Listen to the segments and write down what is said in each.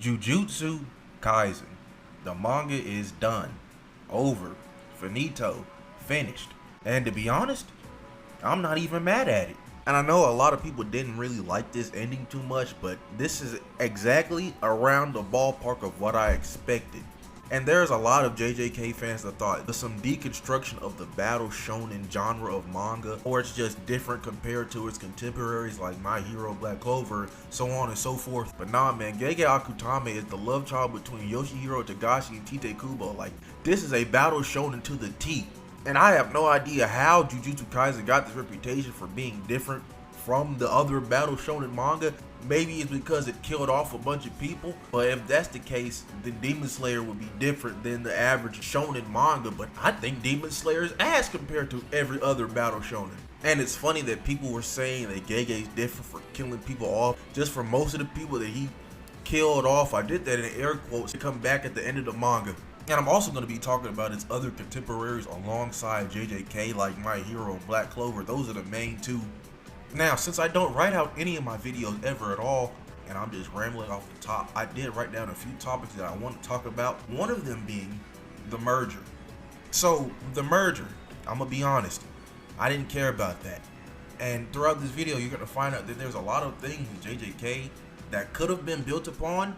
Jujutsu Kaisen. The manga is done. Over. Finito. Finished. And to be honest, I'm not even mad at it. And I know a lot of people didn't really like this ending too much, but this is exactly around the ballpark of what I expected. And there's a lot of JJK fans that thought there's some deconstruction of the battle shonen genre of manga, or it's just different compared to its contemporaries like My Hero, Black Clover, so on and so forth. But nah man, Gege Akutame is the love child between Yoshihiro Togashi and Tite Kubo. Like, this is a battle shonen to the T. And I have no idea how Jujutsu Kaisen got this reputation for being different from the other battle shonen manga. Maybe it's because it killed off a bunch of people, but if that's the case, then Demon Slayer would be different than the average shonen manga. But I think Demon Slayer is ass compared to every other battle shonen. And it's funny that people were saying that Gege is different for killing people off. Just for most of the people that he killed off, I did that in air quotes, to come back at the end of the manga. And I'm also going to be talking about its other contemporaries alongside JJK, like My Hero and Black Clover. Those are the main two. Now, since I don't write out any of my videos ever at all, and I'm just rambling off the top, I did write down a few topics that I want to talk about. One of them being the merger. So, the merger, I'm going to be honest, I didn't care about that. And throughout this video, you're going to find out that there's a lot of things in JJK that could have been built upon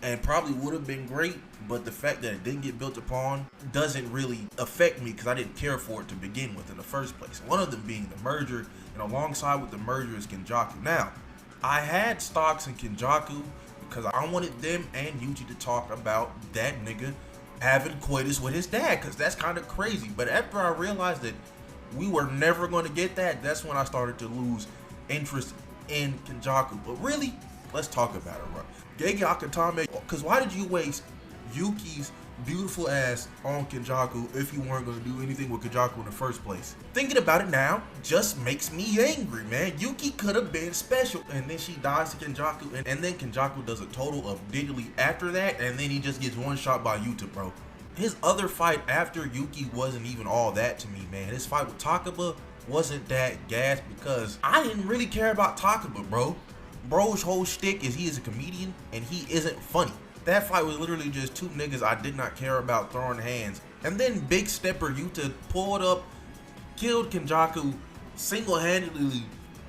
and probably would have been great, but the fact that it didn't get built upon doesn't really affect me because I didn't care for it to begin with in the first place. One of them being the merger, and alongside with the merger is Kenjaku. Now, I had stocks in Kenjaku because I wanted them and Yuji to talk about that nigga having coitus with his dad, because that's kind of crazy. But after I realized that we were never going to get that, that's when I started to lose interest in Kenjaku. But really, let's talk about it, bro. Gege Akutame, because why did you waste Yuki's beautiful ass on Kenjaku if you weren't going to do anything with Kenjaku in the first place? Thinking about it now just makes me angry, man. Yuki could have been special, and then she dies to Kenjaku, and then Kenjaku does a total of diddly after that, and then he just gets one shot by Yuta, bro. His other fight after Yuki wasn't even all that to me, man. His fight with Takaba wasn't that gas because I didn't really care about Takaba, bro. Bro's whole shtick is he is a comedian and he isn't funny. That fight was literally just two niggas I did not care about throwing hands. And then Big Stepper Yuta pulled up, killed Kenjaku, single-handedly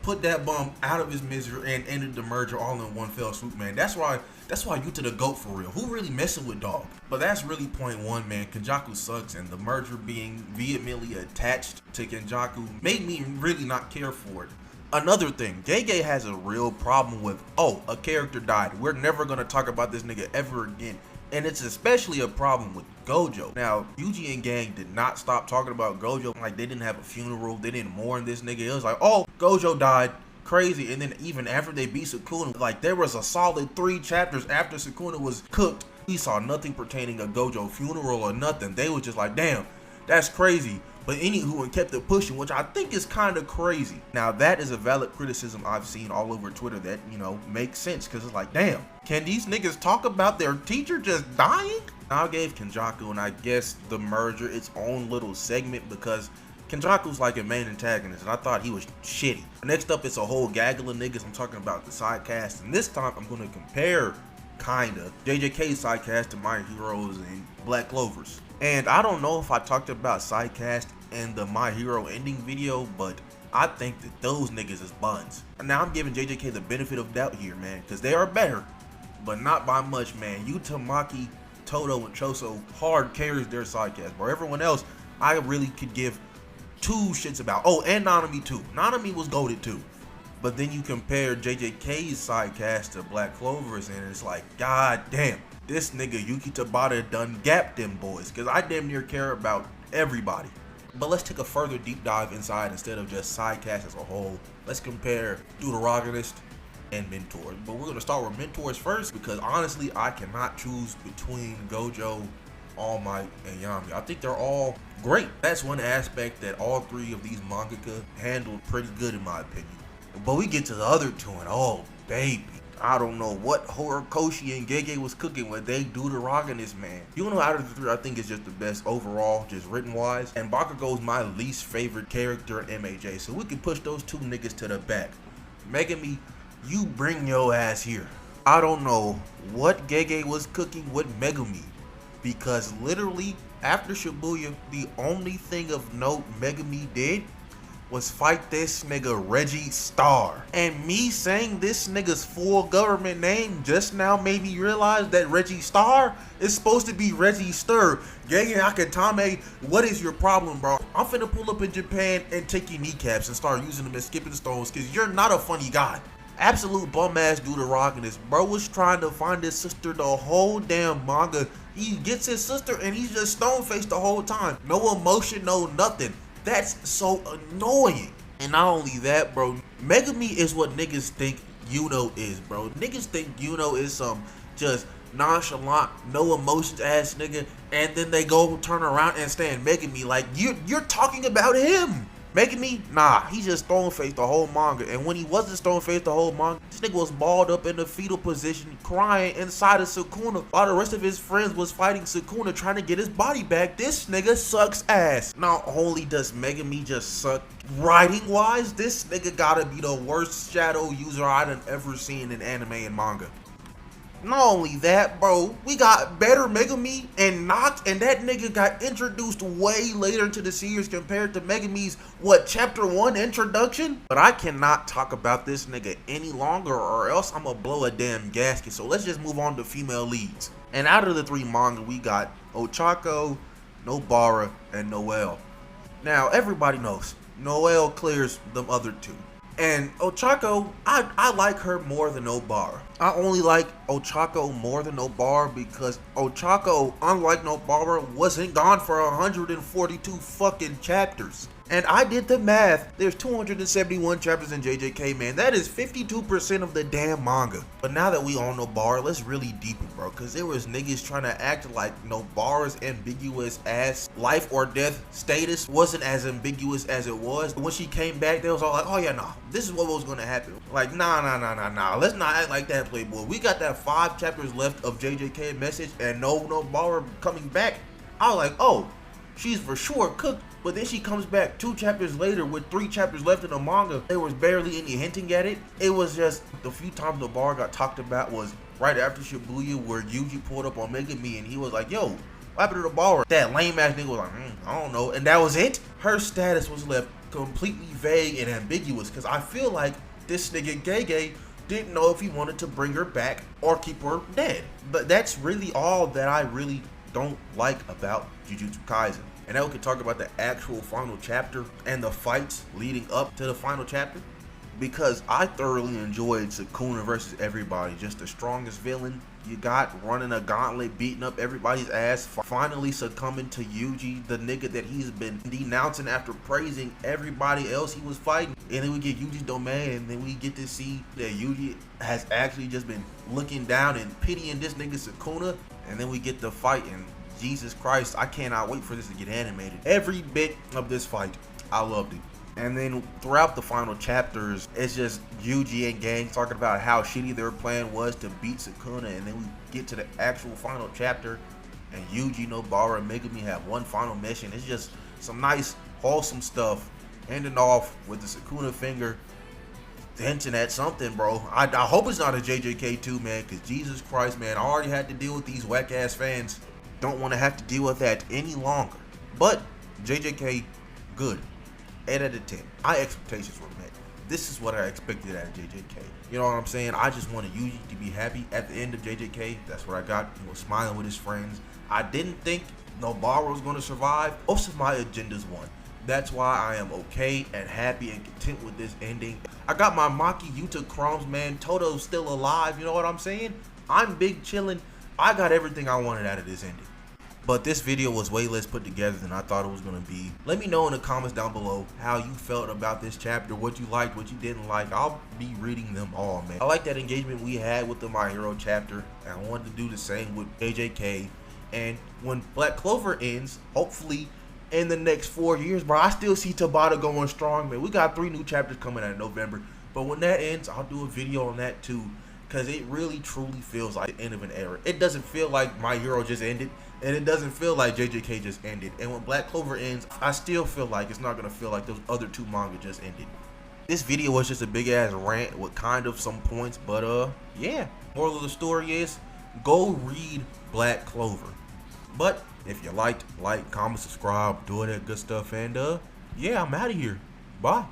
put that bum out of his misery and ended the merger all in one fell swoop, man. That's why Yuta the GOAT for real. Who really messing with dog? But that's really point one, man. Kenjaku sucks, and the merger being vehemently attached to Kenjaku made me really not care for it. Another thing, Gege has a real problem with, oh, a character died, we're never going to talk about this nigga ever again. And it's especially a problem with Gojo. Now, Yuji and gang did not stop talking about Gojo. Like, they didn't have a funeral, they didn't mourn this nigga. It was like, oh, Gojo died, crazy. And then even after they beat Sukuna, like, there was a solid 3 chapters after Sukuna was cooked. We saw nothing pertaining to Gojo funeral or nothing. They was just like, damn, that's crazy. But anywho, and kept it pushing, which I think is kind of crazy. Now, that is a valid criticism I've seen all over Twitter that, you know, makes sense. Because it's like, damn, can these niggas talk about their teacher just dying? I gave Kenjaku and I guess the merger its own little segment because Kenjaku's like a main antagonist and I thought he was shitty. Next up, it's a whole gaggle of niggas. I'm talking about the side cast. And this time, I'm going to compare, kinda, JJK's side cast to My Heroes and Black Clovers. And I don't know if I talked about sidecast in the My Hero ending video, but I think that those niggas is buns. Now I'm giving JJK the benefit of doubt here, man, because they are better, but not by much, man. Yuta, Maki, Todo, and Choso hard carries their sidecast, but everyone else I really could give 2 shits about. Oh, and Nanami too. Nanami was goated too. But then you compare JJK's sidecast to Black Clover's and it's like, god damn. This nigga Yuki Tabata done gapped them boys, because I damn near care about everybody. But let's take a further deep dive inside instead of just sidecast as a whole. Let's compare Deuteragonist and Mentors. But we're going to start with Mentors first because honestly, I cannot choose between Gojo, All Might, and Yami. I think they're all great. That's one aspect that all 3 of these mangaka handled pretty good in my opinion. But we get to the other 2 and oh baby. I don't know what Horikoshi and Gege was cooking when they Deuteragonist, man. You know, out of the 3, I think it's just the best overall, just written wise. And Bakugo's my least favorite character in MAJ, so we can push those 2 niggas to the back. Megumi, you bring your ass here. I don't know what Gege was cooking with Megumi, because literally after Shibuya, the only thing of note Megumi did was fight this nigga Reggie Star. And me saying this nigga's full government name just now made me realize that Reggie Star is supposed to be Reggie Stir. Gege Akatame, what is your problem, bro? I'm finna pull up in Japan and take your kneecaps and start using them as skipping stones, because you're not a funny guy. Absolute bum ass dude rocking this. Bro was trying to find his sister the whole damn manga. He gets his sister and he's just stone faced the whole time. No emotion, no nothing. That's so annoying. And not only that, bro, Megumi is what niggas think Yuno is, bro. Niggas think Yuno is some just nonchalant, no emotions ass nigga, and then they go turn around and stand Megumi like you're talking about him. Megumi, nah, he just stone-faced the whole manga. And when he wasn't stone-faced the whole manga, this nigga was balled up in the fetal position, crying inside of Sukuna, while the rest of his friends was fighting Sukuna, trying to get his body back. This nigga sucks ass. Not only does Megumi just suck writing-wise, this nigga gotta be the worst shadow user I done ever seen in anime and manga. Not only that, bro, we got better Megumi and Nox, and that nigga got introduced way later into the series compared to Megumi's, chapter 1 introduction? But I cannot talk about this nigga any longer or else I'm gonna blow a damn gasket. So let's just move on to female leads. And out of the 3 manga, we got Ochako, Nobara, and Noelle. Now, everybody knows, Noelle clears them other 2. And Ochako, I like her more than Nobara. I only like Ochako more than Nobara because Ochako, unlike Nobara, wasn't gone for 142 fucking chapters. And I did the math. There's 271 chapters in JJK, man. That is 52% of the damn manga. But now that we on Nobara, let's really deepen, bro. Because there was niggas trying to act like Nobara's ambiguous ass life or death status wasn't as ambiguous as it was. When she came back, they was all like, oh yeah, nah, this is what was going to happen. Like, nah. Let's not act like that, Playboy. We got that 5 chapters left of JJK message and no Nobara coming back. I was like, oh, she's for sure cooked. But then she comes back 2 chapters later with 3 chapters left in the manga. There was barely any hinting at it. It was just the few times the bar got talked about was right after Shibuya, where Yuji pulled up on Megumi and he was like, yo, what happened to the bar? That lame ass nigga was like, I don't know. And that was it. Her status was left completely vague and ambiguous because I feel like this nigga Gege didn't know if he wanted to bring her back or keep her dead. But that's really all that I really don't like about Jujutsu Kaisen. And now we can talk about the actual final chapter and the fights leading up to the final chapter, because I thoroughly enjoyed Sukuna versus everybody. Just the strongest villain you got, running a gauntlet, beating up everybody's ass, finally succumbing to Yuji, the nigga that he's been denouncing after praising everybody else he was fighting. And then we get Yuji's domain, and then we get to see that Yuji has actually just been looking down and pitying this nigga Sukuna. And then we get the fight, and Jesus Christ, I cannot wait for this to get animated. Every bit of this fight, I loved it. And then throughout the final chapters, it's just Yuji and gang talking about how shitty their plan was to beat Sukuna. And then we get to the actual final chapter, and Yuji, Nobara, and Megumi have one final mission. It's just some nice, wholesome stuff, ending off with the Sukuna finger hinting at something, bro. I hope it's not a JJK2, man, because Jesus Christ, man, I already had to deal with these whack-ass fans. Don't want to have to deal with that any longer. But JJK, good. 8 out of 10. My expectations were met. This is what I expected out of JJK. You know what I'm saying? I just wanted Yuji to be happy at the end of JJK. That's what I got. He was smiling with his friends. I didn't think Nobara was going to survive. Most of my agendas won. That's why I am okay and happy and content with this ending. I got my Maki Yuta crumbs, man. Toto's still alive. You know what I'm saying? I'm big chillin'. I got everything I wanted out of this ending. But this video was way less put together than I thought it was going to be. Let me know in the comments down below how you felt about this chapter, what you liked, what you didn't like. I'll be reading them all, man. I like that engagement we had with the My Hero chapter, and I wanted to do the same with JJK. And when Black Clover ends, hopefully in the next 4 years, bro, I still see Tabata going strong, man. We got 3 new chapters coming out in November. But when that ends, I'll do a video on that too, because it really truly feels like the end of an era. It doesn't feel like My Hero just ended, and it doesn't feel like JJK just ended. And when Black Clover ends, I still feel like it's not going to feel like those other 2 manga just ended. This video was just a big ass rant with kind of some points, but yeah. Moral of the story is, go read Black Clover. But if you liked, like, comment, subscribe, do all that good stuff, and yeah, I'm out of here. Bye.